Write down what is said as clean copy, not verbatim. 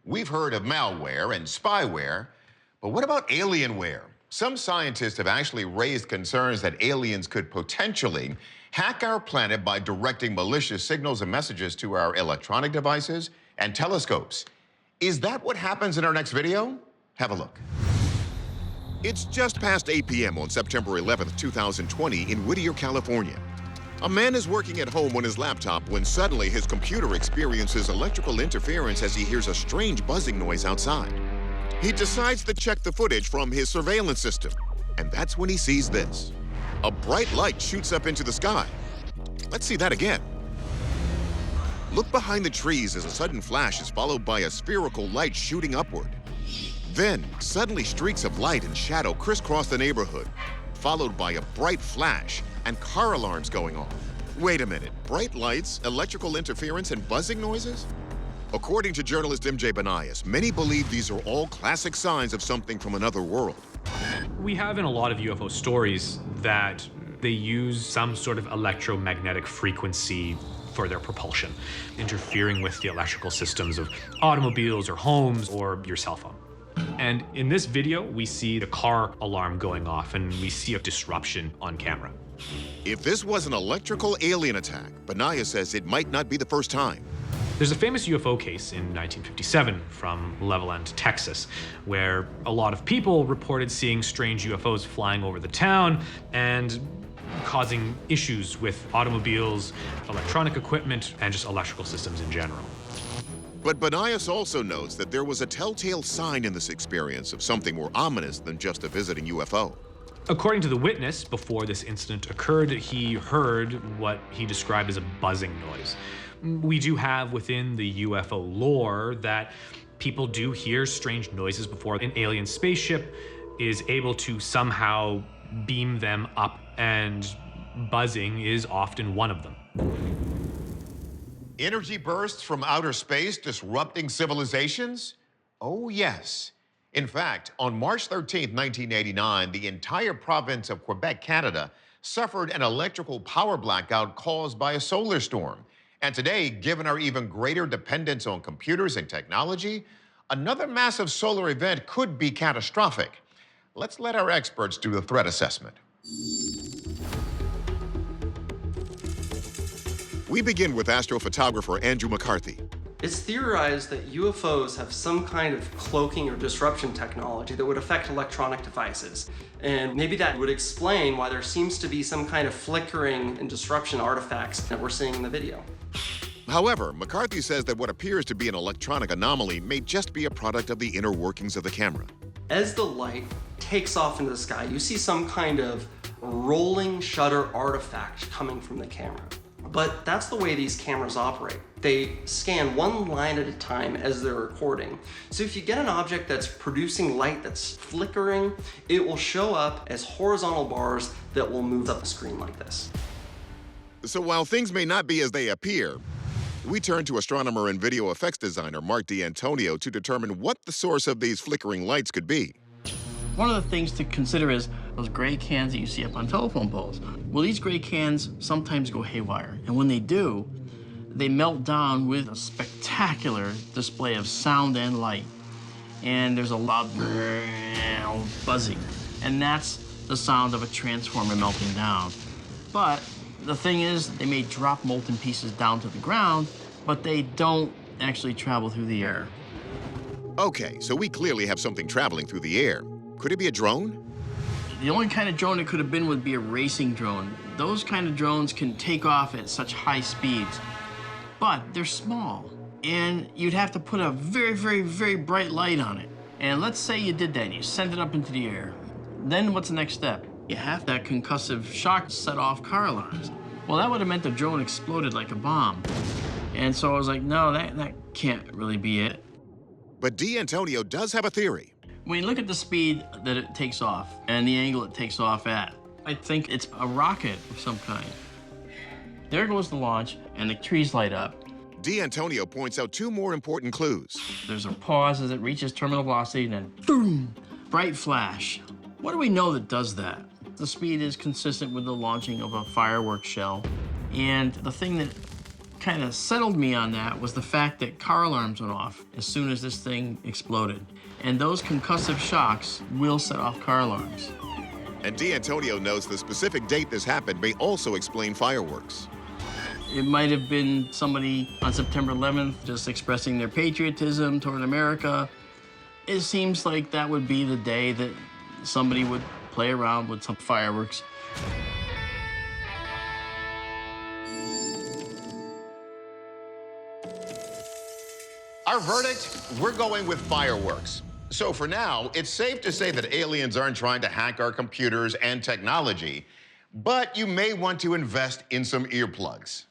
We've heard of malware and spyware, but what about alienware? Some scientists have actually raised concerns that aliens could potentially hack our planet by directing malicious signals and messages to our electronic devices and telescopes. Is that what happens in our next video? Have a look. It's just past 8 p.m. on September 11th, 2020 in Whittier, California. A man is working at home on his laptop when suddenly his computer experiences electrical interference as he hears a strange buzzing noise outside. He decides to check the footage from his surveillance system, and that's when he sees this. A bright light shoots up into the sky. Let's see that again. Look behind the trees as a sudden flash is followed by a spherical light shooting upward. Then, suddenly streaks of light and shadow crisscross the neighborhood, followed by a bright flash and car alarms going off. Wait a minute, bright lights, electrical interference, and buzzing noises? According to journalist MJ Banias, many believe these are all classic signs of something from another world. We have in a lot of UFO stories that they use some sort of electromagnetic frequency for their propulsion, interfering with the electrical systems of automobiles or homes or your cell phone. And in this video, we see the car alarm going off and we see a disruption on camera. If this was an electrical alien attack, Banias says it might not be the first time. There's a famous UFO case in 1957 from Levelland, Texas, where a lot of people reported seeing strange UFOs flying over the town and causing issues with automobiles, electronic equipment, and just electrical systems in general. But Banias also notes that there was a telltale sign in this experience of something more ominous than just a visiting UFO. According to the witness, before this incident occurred, he heard what he described as a buzzing noise. We do have within the UFO lore that people do hear strange noises before an alien spaceship is able to somehow beam them up, and buzzing is often one of them. Energy bursts from outer space disrupting civilizations? Oh, yes. In fact, on March 13, 1989, the entire province of Quebec, Canada, suffered an electrical power blackout caused by a solar storm. And today, given our even greater dependence on computers and technology, another massive solar event could be catastrophic. Let's let our experts do the threat assessment. We begin with astrophotographer Andrew McCarthy. It's theorized that UFOs have some kind of cloaking or disruption technology that would affect electronic devices. And maybe that would explain why there seems to be some kind of flickering and disruption artifacts that we're seeing in the video. However, McCarthy says that what appears to be an electronic anomaly may just be a product of the inner workings of the camera. As the light takes off into the sky, you see some kind of rolling shutter artifact coming from the camera. But that's the way these cameras operate. They scan one line at a time as they're recording. So if you get an object that's producing light that's flickering, it will show up as horizontal bars that will move up the screen like this. So while things may not be as they appear, we turn to astronomer and video effects designer Mark D'Antonio to determine what the source of these flickering lights could be. One of the things to consider is those gray cans that you see up on telephone poles. Well, these gray cans sometimes go haywire, and when they do, they melt down with a spectacular display of sound and light. And there's a loud buzzing, and that's the sound of a transformer melting down. But the thing is, they may drop molten pieces down to the ground, but they don't actually travel through the air. Okay, so we clearly have something traveling through the air. Could it be a drone? The only kind of drone it could have been would be a racing drone. Those kind of drones can take off at such high speeds, but they're small, and you'd have to put a very, very, very bright light on it. And let's say you did that and you sent it up into the air. Then what's the next step? You have that concussive shock set off car alarms. Well, that would have meant the drone exploded like a bomb. And so I was like, no, that can't really be it. But D'Antonio does have a theory. When you look at the speed that it takes off and the angle it takes off at, I think it's a rocket of some kind. There goes the launch, and the trees light up. D'Antonio points out two more important clues. There's a pause as it reaches terminal velocity, and then boom, bright flash. What do we know that does that? The speed is consistent with the launching of a fireworks shell. And the thing that kind of settled me on that was the fact that car alarms went off as soon as this thing exploded. And those concussive shocks will set off car alarms. And D'Antonio knows the specific date this happened may also explain fireworks. It might have been somebody on September 11th just expressing their patriotism toward America. It seems like that would be the day that somebody would play around with some fireworks. Our verdict, we're going with fireworks. So for now, it's safe to say that aliens aren't trying to hack our computers and technology, but you may want to invest in some earplugs.